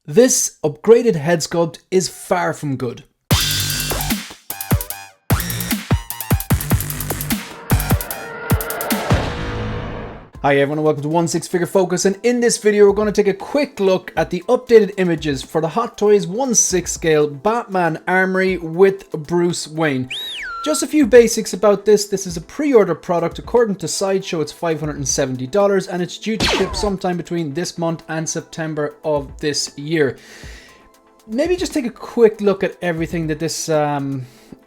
This upgraded head sculpt is far from good. Hi everyone and welcome to One Six Figure Focus, and in this video we're going to take a quick look at the updated images for the Hot Toys 1/6 scale Batman Armory with Brice Wayne. Just a few basics about this. This is a pre-order product. According to Sideshow, it's $570 and it's due to ship sometime between this month and September of this year. Maybe just take a quick look at everything that this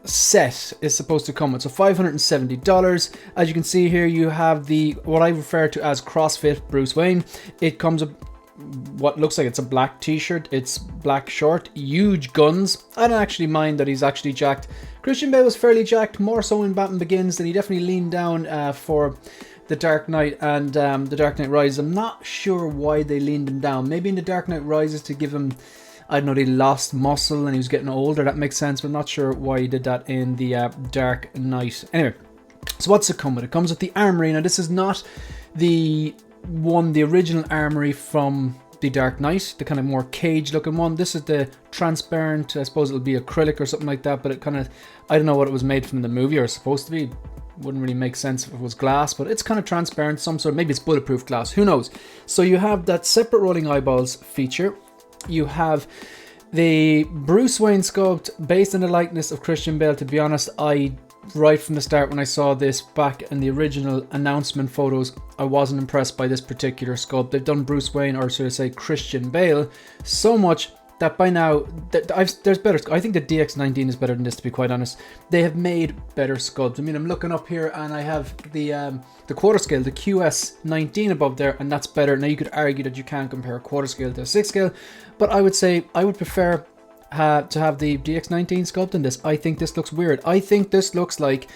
set is supposed to come with. So $570. As you can see here, you have the what I refer to as CrossFit Brice Wayne. It comes with what looks like it's a black t-shirt, it's black short, huge guns. I don't actually mind that he's actually jacked. Christian Bale was fairly jacked, more so in Batman Begins, and he definitely leaned down for The Dark Knight and The Dark Knight Rises. I'm not sure why they leaned him down. Maybe in The Dark Knight Rises to give him, I don't know, he lost muscle and he was getting older. That makes sense, but I'm not sure why he did that in the Dark Knight. Anyway, so what's it come with? It comes with the Armory. Now this is not the original Armory from the Dark Knight, the kind of more cage looking one. This is the transparent, I suppose it'll be acrylic or something like that, but it kind of, I don't know what it was made from the movie or supposed to be. Wouldn't really make sense if it was glass, but it's kind of transparent, some sort of, maybe it's bulletproof glass, who knows. So you have that separate rolling eyeballs feature. You have the Brice Wayne sculpt based on the likeness of Christian Bale. To be honest, right from the start when I saw this back in the original announcement photos, I wasn't impressed by this particular sculpt. They've done Brice Wayne, or should I say Christian Bale, so much that by now there's better. I think the DX19 is better than this, to be quite honest. They have made better sculpts. I mean, I'm looking up here and I have the quarter scale, the QS19 above there, and that's better. Now you could argue that you can't compare a quarter scale to a 6 scale, but I would say I would prefer to have the DX19 sculpt in this. I think this looks weird. I think this looks like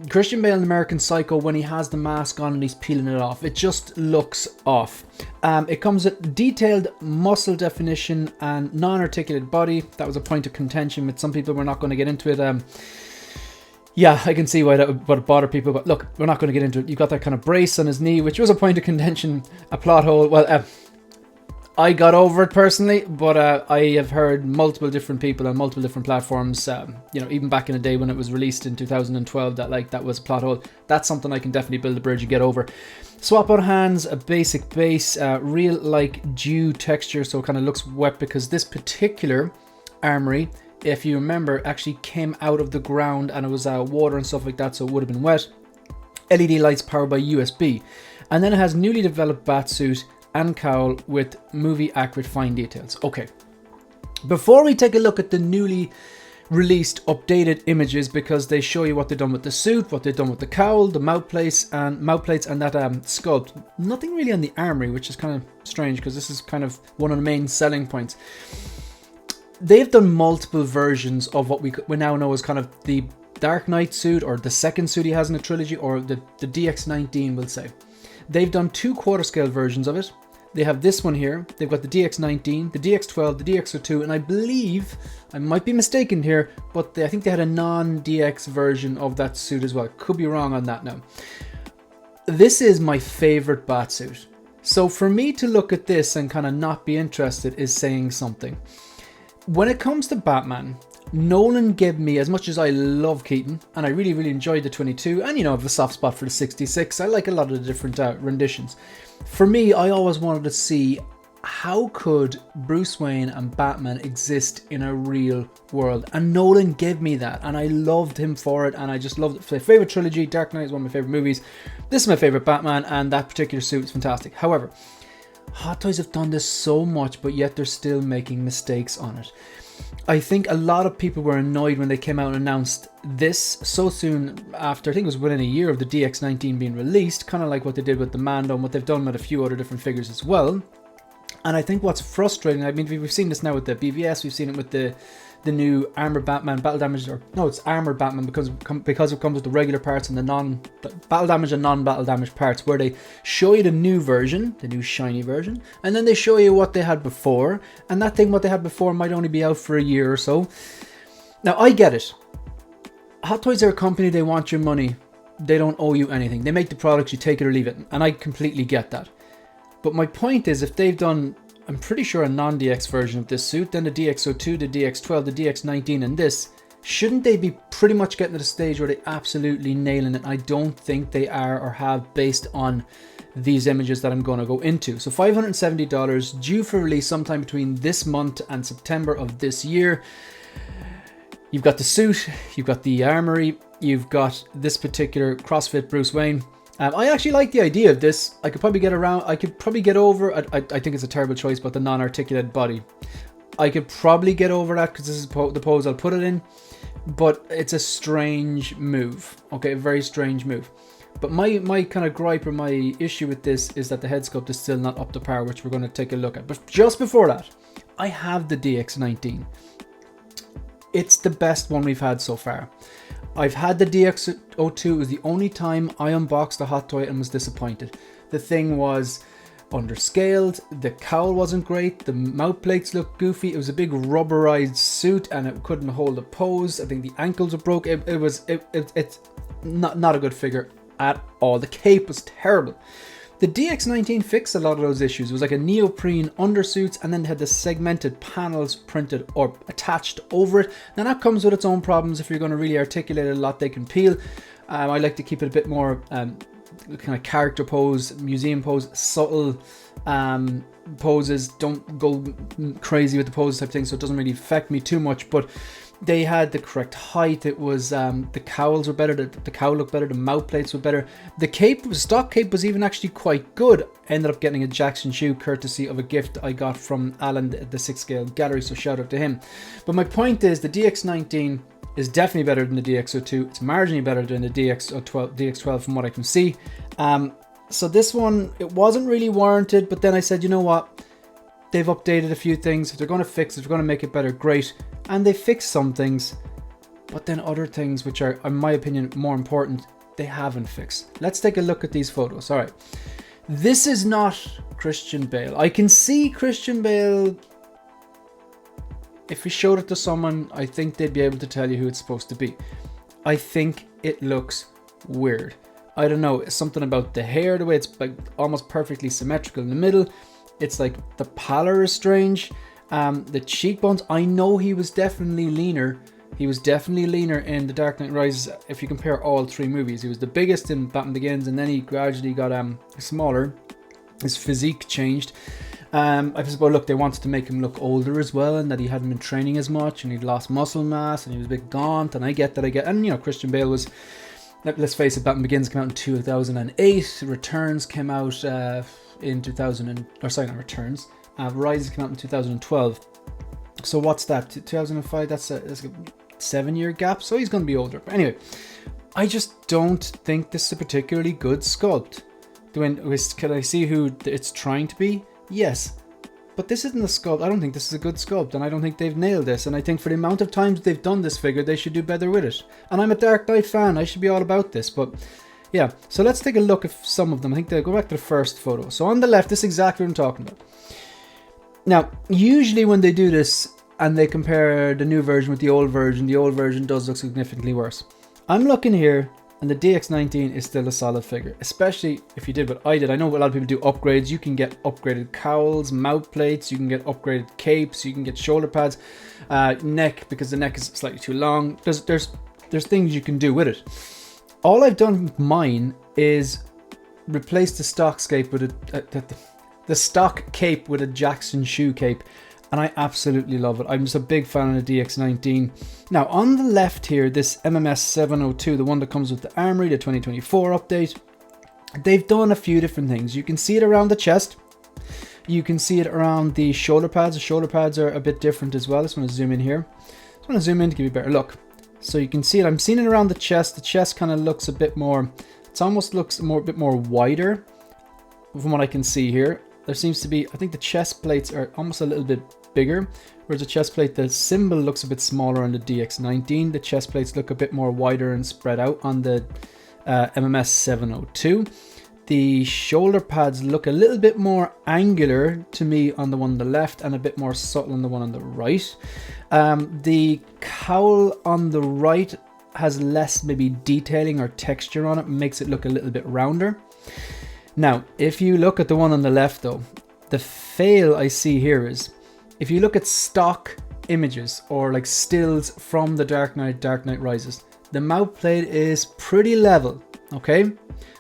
Christian Bale in American Psycho when he has the mask on and he's peeling it off. It just looks off. It comes with detailed muscle definition and non-articulated body. That was a point of contention with some people. We're not going to get into it. Yeah, I can see why that would bother people, but look, we're not going to get into it. You've got that kind of brace on his knee, which was a point of contention, a plot hole. Well, I got over it personally, but I have heard multiple different people on multiple different platforms, you know, even back in the day when it was released in 2012, that was a plot hole. That's something I can definitely build a bridge and get over. Swap out hands, a basic base, real like dew texture, so it kind of looks wet, because this particular Armory, if you remember, actually came out of the ground and it was water and stuff like that, so it would have been wet. LED lights powered by USB. And then it has newly developed batsuit and cowl with movie accurate fine details. Okay, before we take a look at the newly released updated images, because they show you what they've done with the suit, what they've done with the cowl, the mouth plates and that sculpt. Nothing really on the Armory, which is kind of strange because this is kind of one of the main selling points. They've done multiple versions of what we now know as kind of the Dark Knight suit, or the second suit he has in the trilogy, or the DX19, we'll say. They've done 2 quarter scale versions of it. They have this one here. They've got the DX19, the DX12, the DX02, and I believe, I might be mistaken here, but I think they had a non-DX version of that suit as well. Could be wrong on that now. This is my favorite Batsuit. So for me to look at this and kind of not be interested is saying something. When it comes to Batman, Nolan gave me, as much as I love Keaton, and I really, really enjoyed the 22, and you know, I have a soft spot for the 66. I like a lot of the different renditions. For me, I always wanted to see how could Brice Wayne and Batman exist in a real world, and Nolan gave me that, and I loved him for it, and I just loved it. My favorite trilogy, Dark Knight is one of my favorite movies. This is my favorite Batman, and that particular suit is fantastic. However, Hot Toys have done this so much, but yet they're still making mistakes on it. I think a lot of people were annoyed when they came out and announced this so soon after, I think it was within a year of the DX19 being released, kind of like what they did with the Mando and what they've done with a few other different figures as well. And I think what's frustrating, I mean, we've seen this now with the BVS, we've seen it with the new Armored Batman, Battle Damage, or no, it's Armored Batman because it comes with the regular parts and the Battle Damage and non-Battle Damage parts, where they show you the new version, the new shiny version, and then they show you what they had before, and that thing what they had before might only be out for a year or so. Now, I get it. Hot Toys are a company, they want your money. They don't owe you anything. They make the products, you take it or leave it, and I completely get that. But my point is, if they've done I'm pretty sure, a non-DX version of this suit, then the DX02, the DX12, the DX19, and this. Shouldn't they be pretty much getting to the stage where they absolutely nailing it? I don't think they are or have, based on these images that I'm going to go into. So $570, due for release sometime between this month and September of this year. You've got the suit, you've got the Armory, you've got this particular CrossFit Brice Wayne. I actually like the idea of this. I could probably get over, I think it's a terrible choice, but the non-articulated body. I could probably get over that because this is the pose I'll put it in, but it's a strange move. Okay, a very strange move. But my kind of gripe or my issue with this is that the head sculpt is still not up to par, which we're going to take a look at. But just before that, I have the DX19. It's the best one we've had so far. I've had the DX02. It was the only time I unboxed a hot toy and was disappointed. The thing was underscaled, the cowl wasn't great, the mouth plates looked goofy, it was a big rubberized suit and it couldn't hold a pose. I think the ankles were broke. It's not a good figure at all. The cape was terrible. The DX19 fixed a lot of those issues. It was like a neoprene undersuits, and then they had the segmented panels printed or attached over it. Now that comes with its own problems. If you're going to really articulate it a lot, they can peel. I like to keep it a bit more kind of character pose, museum pose, subtle poses. Don't go crazy with the pose type thing, so it doesn't really affect me too much. But they had the correct height. It was the cowls were better. The cowl looked better. The mouth plates were better. The cape, stock cape, was even actually quite good. Ended up getting a Jackson shoe courtesy of a gift I got from Alan at the 6 Scale Gallery, so shout out to him. But my point is, the DX19 is definitely better than the DX02. It's marginally better than the DX12 from what I can see. So this one, it wasn't really warranted, but then I said, you know what? They've updated a few things. If they're going to fix it, if they're going to make it better, great. And they fixed some things, but then other things which are, in my opinion, more important, they haven't fixed. Let's take a look at these photos. All right. This is not Christian Bale. I can see Christian Bale. If we showed it to someone, I think they'd be able to tell you who it's supposed to be. I think it looks weird. I don't know. It's something about the hair, the way it's like almost perfectly symmetrical in the middle. It's like the pallor is strange. The cheekbones, I know he was definitely leaner. He was definitely leaner in The Dark Knight Rises. If you compare all three movies, he was the biggest in Batman Begins, and then he gradually got smaller. His physique changed. I suppose, look, they wanted to make him look older as well, and that he hadn't been training as much, and he'd lost muscle mass, and he was a bit gaunt. And I get that. And you know, Christian Bale was. Let's face it, Batman Begins came out in 2008. Returns came out in 2000. Not Returns. Rises came out in 2012. So what's that? 2005? That's a 7-year gap. So he's going to be older. But anyway, I just don't think this is a particularly good sculpt. Can I see who it's trying to be? Yes. But this isn't a sculpt. I don't think this is a good sculpt, and I don't think they've nailed this. And I think for the amount of times they've done this figure, they should do better with it. And I'm a Dark Knight fan. I should be all about this. But yeah, so let's take a look at some of them. I think they'll go back to the first photo. So on the left, this is exactly what I'm talking about. Now, usually when they do this and they compare the new version with the old version does look significantly worse. I'm looking here, and the DX19 is still a solid figure, especially if you did what I did. I know a lot of people do upgrades. You can get upgraded cowls, mouth plates, you can get upgraded capes, you can get shoulder pads, neck, because the neck is slightly too long. There's things you can do with it. All I've done with mine is replace the stock cape with the stock cape with a Jackson shoe cape, and I absolutely love it. I'm just a big fan of the DX19. Now on the left here, this MMS702, the one that comes with the Armory, the 2024 update, they've done a few different things. You can see it around the chest. You can see it around the shoulder pads. The shoulder pads are a bit different as well. I just want to zoom in here. I just want to zoom in to give you a better look. So you can see it. I'm seeing it around the chest. The chest kind of looks a bit more, it almost looks a bit more wider from what I can see here. There seems to be, I think the chest plates are almost a little bit bigger, whereas the chest plate, the symbol looks a bit smaller on the DX19. The chest plates look a bit more wider and spread out on the MMS702. The shoulder pads look a little bit more angular to me on the one on the left and a bit more subtle on the one on the right. The cowl on the right has less maybe detailing or texture on it, makes it look a little bit rounder. Now, if you look at the one on the left though, the fail I see here is, if you look at stock images or like stills from the Dark Knight Rises, the mouth plate is pretty level, okay?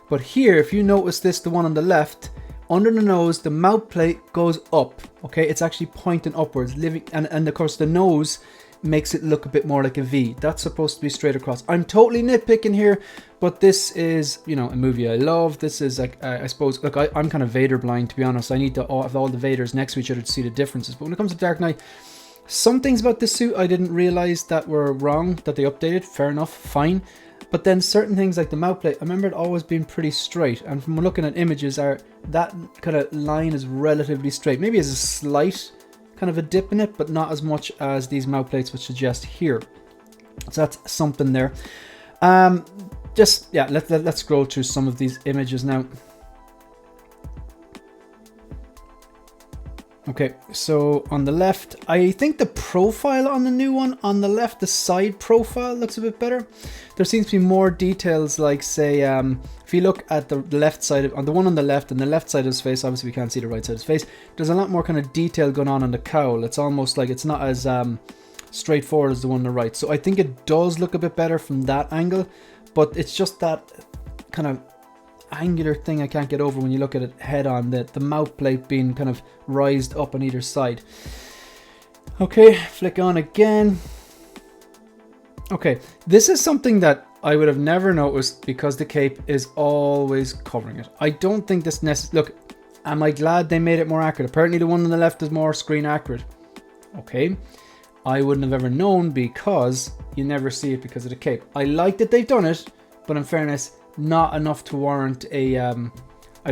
But here, if you notice this, the one on the left, under the nose, the mouth plate goes up, okay? It's actually pointing upwards, and of course the nose makes it look a bit more like a V. That's supposed to be straight across. I'm totally nitpicking here, but this is, you know, a movie I love. This is like, I suppose, look, I'm kind of Vader blind, to be honest. I need to have all the Vaders next to each other to see the differences. But when it comes to Dark Knight, some things about this suit I didn't realize that were wrong, that they updated. Fair enough, fine. But then certain things like the mouth plate, I remember it always being pretty straight. And from looking at images, that kind of line is relatively straight. Maybe there's a slight kind of a dip in it, but not as much as these mouth plates would suggest here. So that's something there. Just, yeah, let's scroll through some of these images now. Okay, so on the left, I think the profile on the new one, on the left, the side profile looks a bit better. There seems to be more details, like say, if you look at the left side, on the one on the left, and the left side of his face, obviously we can't see the right side of his face, there's a lot more kind of detail going on the cowl. It's almost like it's not as straightforward as the one on the right. So I think it does look a bit better from that angle, but it's just that kind of angular thing I can't get over when you look at it head on, the mouth plate being kind of rised up on either side. Okay, flick on again. Okay, this is something that I would have never noticed because the cape is always covering it. I don't think this look, am I glad they made it more accurate? Apparently the one on the left is more screen accurate. Okay, I wouldn't have ever known because you never see it because of the cape. I like that they've done it, but in fairness, not enough to warrant a I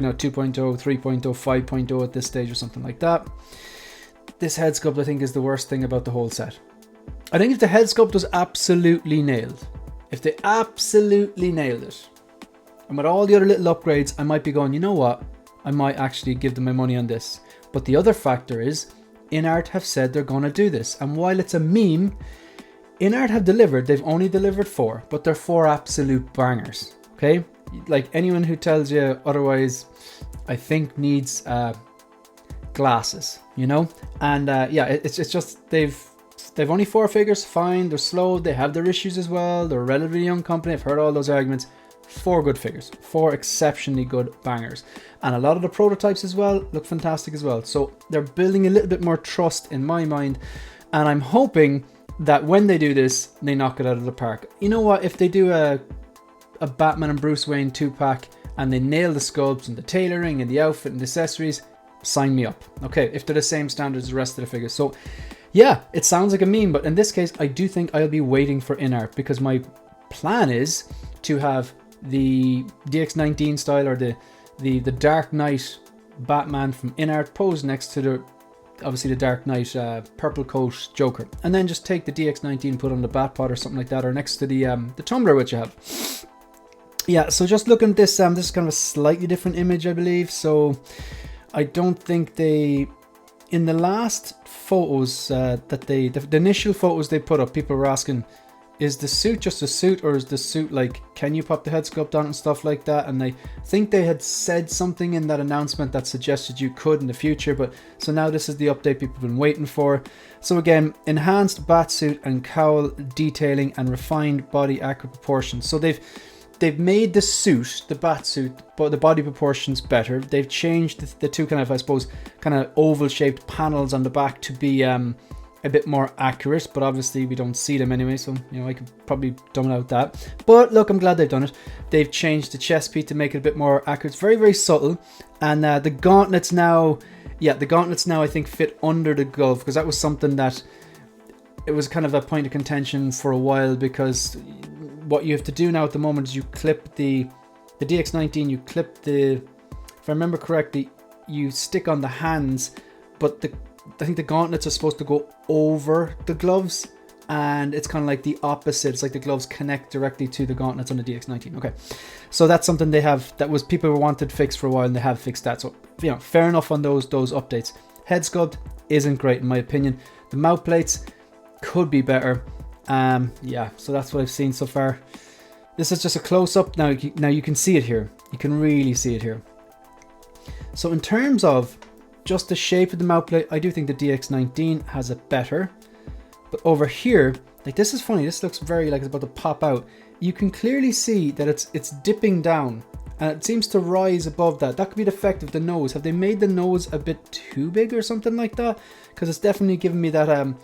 don't know, 2.0, 3.0, 5.0 at this stage or something like that. This head sculpt I think is the worst thing about the whole set. I think if the head sculpt was absolutely nailed, if they absolutely nailed it, and with all the other little upgrades, I might be going, you know what, I might actually give them my money on this. But the other factor is, InArt have said they're going to do this, and while it's a meme, InArt have delivered. They've only delivered 4, but they're 4 absolute bangers. Okay, like anyone who tells you otherwise, I think needs glasses, you know. And yeah, it's just they've only 4 figures. Fine, they're slow. They have their issues as well. They're a relatively young company. I've heard all those arguments. 4 good figures, 4 exceptionally good bangers, and a lot of the prototypes as well look fantastic as well. So they're building a little bit more trust in my mind, and I'm hoping that when they do this, they knock it out of the park. You know what? If they do a Batman and Bruce Wayne 2-pack and they nail the sculpts and the tailoring and the outfit and the accessories, sign me up. Okay, if they're the same standards as the rest of the figures. So yeah, it sounds like a meme, but in this case, I do think I'll be waiting for InArt, because my plan is to have the DX19 style or the Dark Knight Batman from InArt posed next to the obviously the Dark Knight purple coat Joker, and then just take the DX19, put on the Batpod or something like that, or next to the tumbler which you have. Yeah, so just looking at this, this is kind of a slightly different image, I believe. So I don't think they, in the last photos the initial photos they put up, people were asking, is the suit just a suit, or is the suit like, can you pop the head sculpt on and stuff like that? And I think they had said something in that announcement that suggested you could in the future, but so now this is the update people have been waiting for. So again, enhanced batsuit and cowl detailing and refined body accurate proportions. So they've made the suit, the batsuit, but the body proportions better. They've changed the two kind of, I suppose, kind of oval shaped panels on the back to be a bit more accurate, but obviously we don't see them anyway, so you know I could probably dumb out that. But look, I'm glad they've done it. They've changed the chest piece to make it a bit more accurate. It's very, very subtle, and the gauntlets now, yeah, the gauntlets now I think fit under the glove, because that was something that it was kind of a point of contention for a while, because what you have to do now at the moment is you clip the DX19, you clip the, if I remember correctly, you stick on the hands, but I think the gauntlets are supposed to go over the gloves, and it's kind of like the opposite. It's like the gloves connect directly to the gauntlets on the DX19. Okay, so that's something they have, that was people wanted fixed for a while, and they have fixed that. So, you know, fair enough on those updates. Head sculpt isn't great in my opinion. The mouth plates could be better. Yeah, so that's what I've seen so far. This is just a close-up. Now you can see it here. You can really see it here. So in terms of just the shape of the mount plate, I do think the DX19 has it better. But over here, like this is funny, this looks very like it's about to pop out. You can clearly see that it's dipping down and it seems to rise above that. That could be the effect of the nose. Have they made the nose a bit too big or something like that? Because it's definitely giving me that,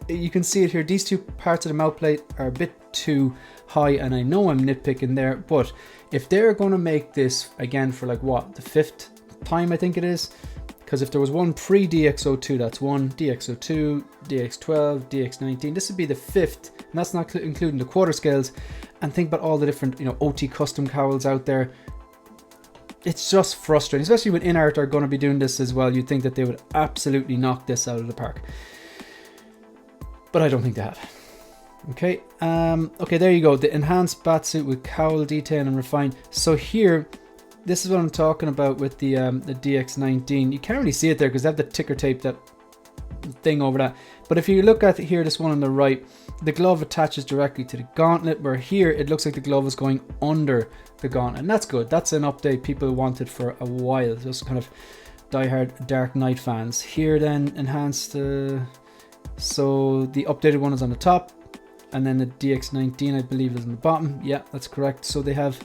you can see it here, these two parts of the mount plate are a bit too high, and I know I'm nitpicking there, but if they're going to make this again for like what, the 5th time I think it is, because if there was one pre-DX02, that's one, DX02, DX12, DX19, this would be the 5th, and that's not including the quarter scales. And think about all the different, you know, OT custom cowls out there. It's just frustrating, especially when InArt are going to be doing this as well. You'd think that they would absolutely knock this out of the park, but I don't think they have. Okay, okay, there you go. The enhanced batsuit with cowl detail and refined. So here, this is what I'm talking about with the DX19. You can't really see it there because they have the ticker tape, that thing over that. But if you look at here, this one on the right, the glove attaches directly to the gauntlet, where here it looks like the glove is going under the gauntlet. And that's good. That's an update people wanted for a while. Just kind of diehard Dark Knight fans. Here then, enhanced. So the updated one is on the top, and then the DX19 I believe is on the bottom. Yeah, that's correct. So they have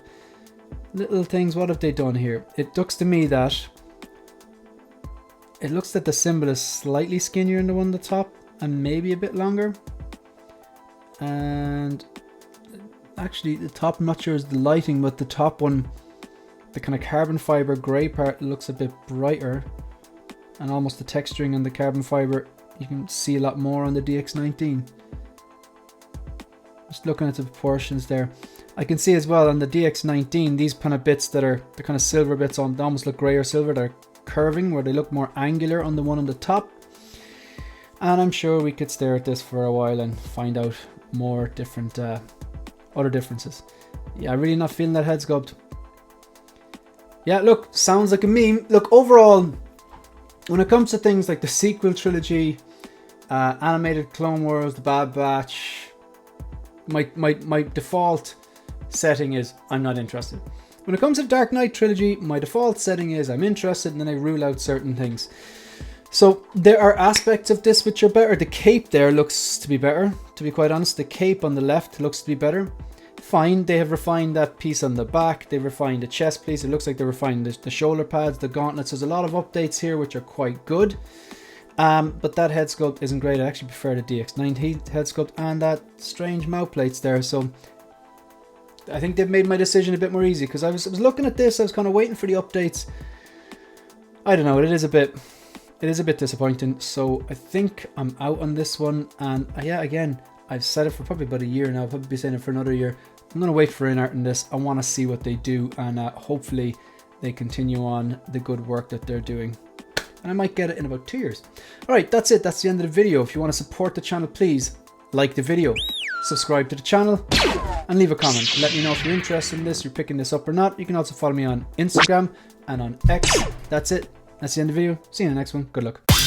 little things. What have they done here? It looks to me that the symbol is slightly skinnier in the one on the top and maybe a bit longer. And actually the top, I'm not sure is the lighting, but the top one, the kind of carbon fiber grey part looks a bit brighter, and almost the texturing on the carbon fiber you can see a lot more on the DX19. Just looking at the proportions there, I can see as well on the DX19 these kind of bits that are the kind of silver bits on, they almost look grey or silver, they're curving where they look more angular on the one on the top. And I'm sure we could stare at this for a while and find out more different other differences. Yeah, really not feeling that head sculpt. Yeah, look, sounds like a meme. Look, overall, when it comes to things like the sequel trilogy, animated Clone Wars, the Bad Batch, my default setting is I'm not interested. When it comes to Dark Knight trilogy, my default setting is I'm interested, and then I rule out certain things. So there are aspects of this which are better. The cape there looks to be better, to be quite honest. The cape on the left looks to be better. Fine, they have refined that piece on the back. They've refined the chest piece. It looks like they refined the shoulder pads, the gauntlets. There's a lot of updates here which are quite good. But that head sculpt isn't great. I actually prefer the DX19 head sculpt and that strange mouth plates there. So I think they've made my decision a bit more easy, because I was looking at this, I was kind of waiting for the updates. I don't know, it is a bit disappointing. So I think I'm out on this one. And yeah, again, I've said it for probably about a year now. I'll probably be saying it for another year. I'm going to wait for InArt in this. I want to see what they do, and hopefully they continue on the good work that they're doing. And I might get it in about 2 years. Alright, that's it. That's the end of the video. If you want to support the channel, please like the video, subscribe to the channel, and leave a comment. Let me know if you're interested in this, you're picking this up or not. You can also follow me on Instagram and on X. That's it. That's the end of the video. See you in the next one. Good luck.